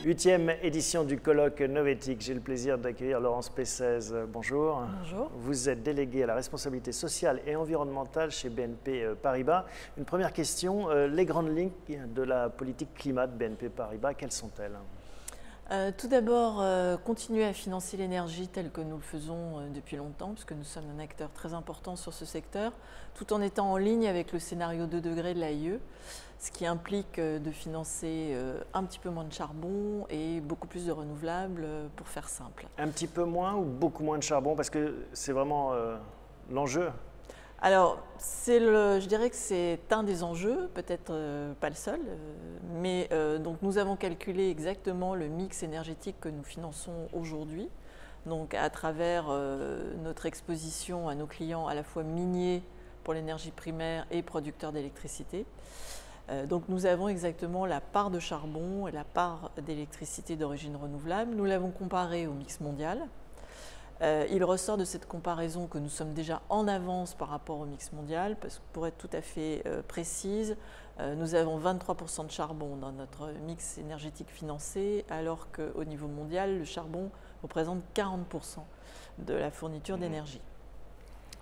8e édition du colloque Novetic. J'ai le plaisir d'accueillir Laurence Pessez. Bonjour. Bonjour. Vous êtes déléguée à la responsabilité sociale et environnementale chez BNP Paribas. Une première question, les grandes lignes de la politique climat de BNP Paribas, quelles sont-elles ? Tout d'abord, continuer à financer l'énergie telle que nous le faisons depuis longtemps, puisque nous sommes un acteur très important sur ce secteur, tout en étant en ligne avec le scénario 2 degrés de l'AIE, ce qui implique de financer un petit peu moins de charbon et beaucoup plus de renouvelables, pour faire simple. Un petit peu moins ou beaucoup moins de charbon, parce que c'est vraiment l'enjeu. Alors, je dirais que c'est un des enjeux, peut-être pas le seul, mais donc nous avons calculé exactement le mix énergétique que nous finançons aujourd'hui, donc à travers notre exposition à nos clients à la fois miniers pour l'énergie primaire et producteurs d'électricité. Donc nous avons exactement la part de charbon et la part d'électricité d'origine renouvelable. Nous l'avons comparé au mix mondial. Il ressort de cette comparaison que nous sommes déjà en avance par rapport au mix mondial, parce que pour être tout à fait précise, nous avons 23% de charbon dans notre mix énergétique financé, alors qu'au niveau mondial, le charbon représente 40% de la fourniture d'énergie.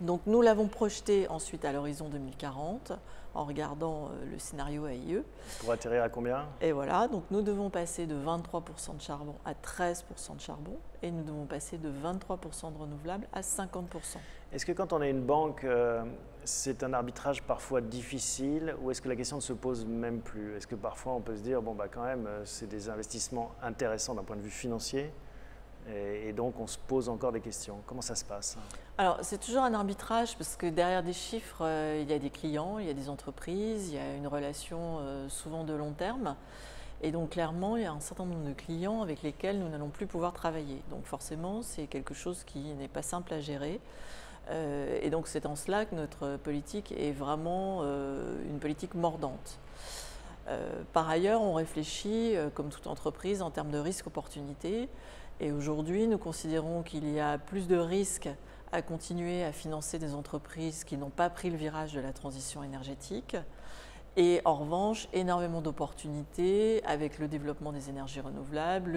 Donc nous l'avons projeté ensuite à l'horizon 2040 en regardant le scénario AIE. Pour atterrir à combien ? Et voilà, donc nous devons passer de 23% de charbon à 13% de charbon et nous devons passer de 23% de renouvelables à 50%. Est-ce que quand on est une banque, c'est un arbitrage parfois difficile ou est-ce que la question ne se pose même plus ? Est-ce que parfois on peut se dire, bon bah quand même, c'est des investissements intéressants d'un point de vue financier et donc on se pose encore des questions. Comment ça se passe ? Alors c'est toujours un arbitrage parce que derrière des chiffres, il y a des clients, il y a des entreprises, il y a une relation souvent de long terme. Et donc clairement, il y a un certain nombre de clients avec lesquels nous n'allons plus pouvoir travailler. Donc forcément, c'est quelque chose qui n'est pas simple à gérer. Et donc c'est en cela que notre politique est vraiment une politique mordante. Par ailleurs, on réfléchit, comme toute entreprise, en termes de risque-opportunité. Et aujourd'hui, nous considérons qu'il y a plus de risques à continuer à financer des entreprises qui n'ont pas pris le virage de la transition énergétique. Et en revanche, énormément d'opportunités avec le développement des énergies renouvelables,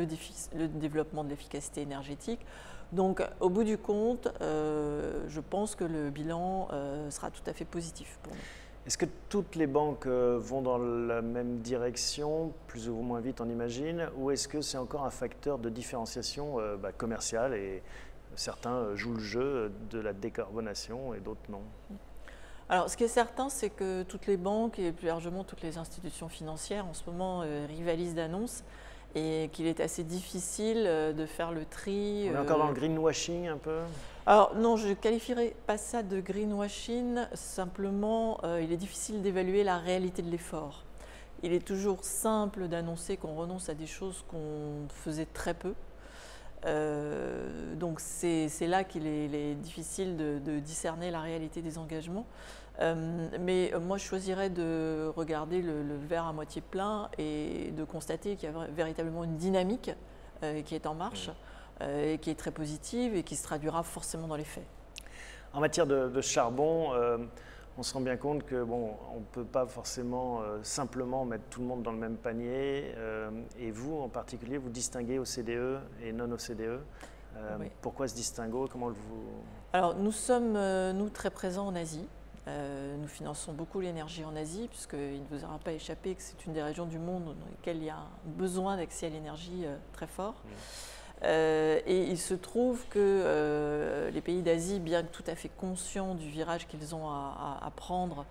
le développement de l'efficacité énergétique. Donc, au bout du compte, je pense que le bilan sera tout à fait positif pour nous. Est-ce que toutes les banques vont dans la même direction, plus ou moins vite on imagine, ou est-ce que c'est encore un facteur de différenciation commerciale et certains jouent le jeu de la décarbonation et d'autres non ? Alors, ce qui est certain, c'est que toutes les banques et plus largement toutes les institutions financières en ce moment rivalisent d'annonces et qu'il est assez difficile de faire le tri. On est encore dans le greenwashing un peu ? Alors non, je ne qualifierais pas ça de greenwashing, simplement il est difficile d'évaluer la réalité de l'effort. Il est toujours simple d'annoncer qu'on renonce à des choses qu'on faisait très peu. Donc c'est là qu'il est difficile de discerner la réalité des engagements. Mais moi je choisirais de regarder le verre à moitié plein et de constater qu'il y a véritablement une dynamique qui est en marche. Et qui est très positive et qui se traduira forcément dans les faits. En matière de charbon, on se rend bien compte que on ne peut pas forcément simplement mettre tout le monde dans le même panier. Et vous, en particulier, vous distinguez OCDE et non OCDE. Oui. Pourquoi ce distinguo ? Comment vous... Alors, nous sommes, nous, très présents en Asie. Nous finançons beaucoup l'énergie en Asie, puisqu'il ne vous aura pas échappé que c'est une des régions du monde dans lesquelles il y a un besoin d'accès à l'énergie très fort. Et il se trouve que les pays d'Asie, bien que tout à fait conscients du virage qu'ils ont à prendre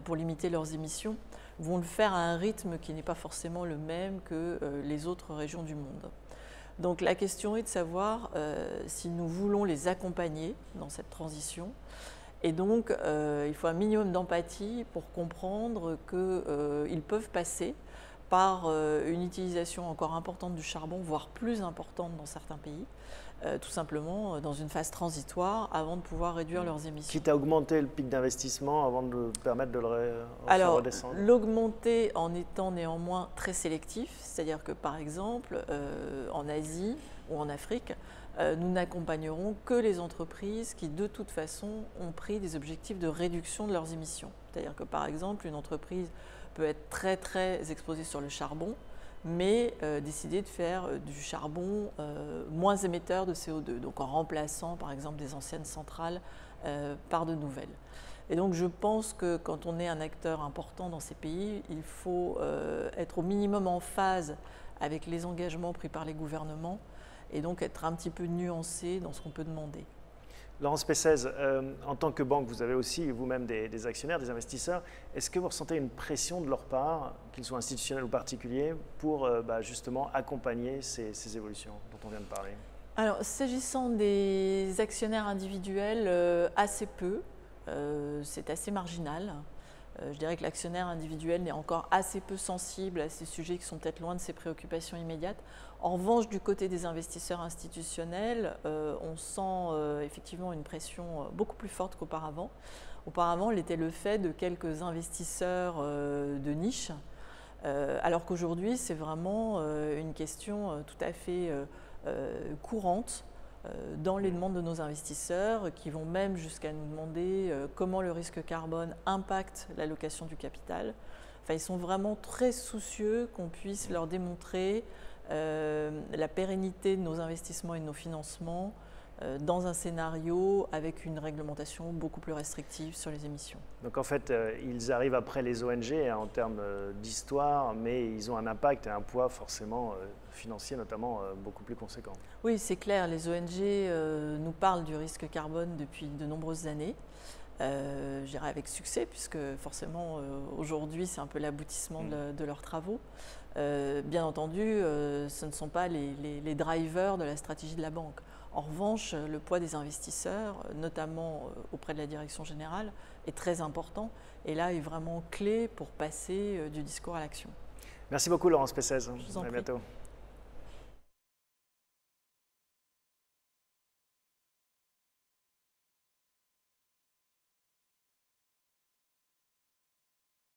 pour limiter leurs émissions, vont le faire à un rythme qui n'est pas forcément le même que les autres régions du monde. Donc la question est de savoir si nous voulons les accompagner dans cette transition. Et donc il faut un minimum d'empathie pour comprendre qu'ils peuvent passer par une utilisation encore importante du charbon, voire plus importante dans certains pays, tout simplement dans une phase transitoire avant de pouvoir réduire leurs émissions. Quitte à augmenter le pic d'investissement avant de permettre de le faire redescendre ? L'augmenter en étant néanmoins très sélectif, c'est-à-dire que par exemple en Asie ou en Afrique, nous n'accompagnerons que les entreprises qui de toute façon ont pris des objectifs de réduction de leurs émissions. C'est-à-dire que par exemple une entreprise peut être très exposée sur le charbon, mais décider de faire du charbon moins émetteur de CO2, donc en remplaçant par exemple des anciennes centrales par de nouvelles. Et donc je pense que quand on est un acteur important dans ces pays, il faut être au minimum en phase avec les engagements pris par les gouvernements et donc être un petit peu nuancé dans ce qu'on peut demander. Laurence Pessez, en tant que banque, vous avez aussi vous-même des actionnaires, des investisseurs. Est-ce que vous ressentez une pression de leur part, qu'ils soient institutionnels ou particuliers, pour justement accompagner ces évolutions dont on vient de parler? Alors, s'agissant des actionnaires individuels, assez peu. C'est assez marginal. Je dirais que l'actionnaire individuel est encore assez peu sensible à ces sujets qui sont peut-être loin de ses préoccupations immédiates. En revanche, du côté des investisseurs institutionnels, on sent effectivement une pression beaucoup plus forte qu'auparavant. Auparavant, elle était le fait de quelques investisseurs de niche, alors qu'aujourd'hui, c'est vraiment une question tout à fait courante dans les demandes de nos investisseurs qui vont même jusqu'à nous demander comment le risque carbone impacte l'allocation du capital. Enfin, ils sont vraiment très soucieux qu'on puisse leur démontrer la pérennité de nos investissements et de nos financements dans un scénario avec une réglementation beaucoup plus restrictive sur les émissions. Donc en fait, ils arrivent après les ONG en termes d'histoire, mais ils ont un impact et un poids forcément financier notamment beaucoup plus conséquent. Oui, c'est clair, les ONG nous parlent du risque carbone depuis de nombreuses années. Je dirais avec succès, puisque forcément aujourd'hui c'est un peu l'aboutissement de leurs travaux. Bien entendu, ce ne sont pas les drivers de la stratégie de la banque. En revanche, le poids des investisseurs, notamment auprès de la direction générale, est très important et là est vraiment clé pour passer du discours à l'action. Merci beaucoup Laurence Pessez. Je vous en prie. À bientôt.